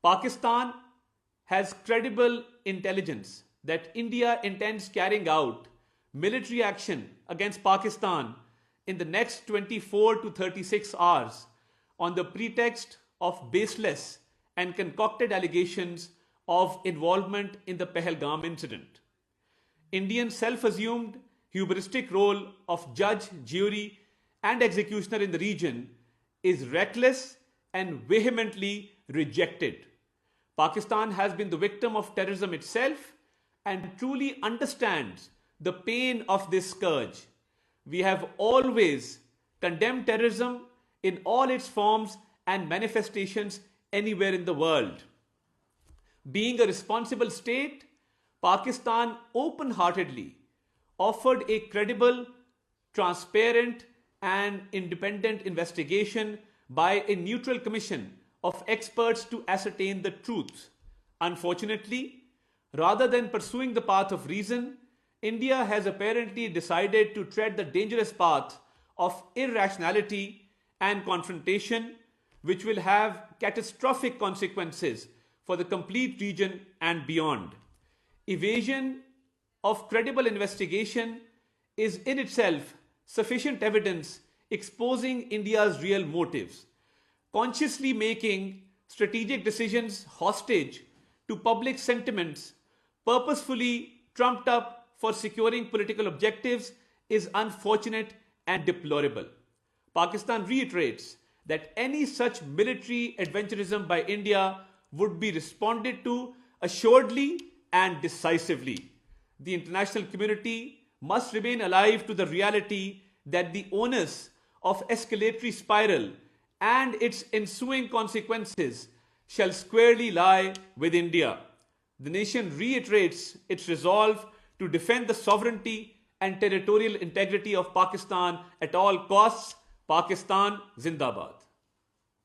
Pakistan has credible intelligence that India intends carrying out military action against Pakistan in the next 24 to 36 hours on the pretext of baseless and concocted allegations of involvement in the Pahalgam incident. India's self-assumed hubristic role of judge, jury, and executioner in the region is reckless and vehemently rejected. Pakistan has been the victim of terrorism itself and truly understands the pain of this scourge. We have always condemned terrorism in all its forms and manifestations anywhere in the world. Being a responsible state, Pakistan open-heartedly offered a credible, transparent, and independent investigation by a neutral commission of experts to ascertain the truth. Unfortunately, rather than pursuing the path of reason, India has apparently decided to tread the dangerous path of irrationality and confrontation, which will have catastrophic consequences for the complete region and beyond. Evasion of credible investigation is in itself sufficient evidence exposing India's real motives. Consciously making strategic decisions hostage to public sentiments purposefully trumped up for securing political objectives is unfortunate and deplorable. Pakistan reiterates that any such military adventurism by India would be responded to assuredly and decisively. The international community must remain alive to the reality that the onus of escalatory spiral and its ensuing consequences shall squarely lie with India. The nation reiterates its resolve to defend the sovereignty and territorial integrity of Pakistan at all costs. Pakistan Zindabad.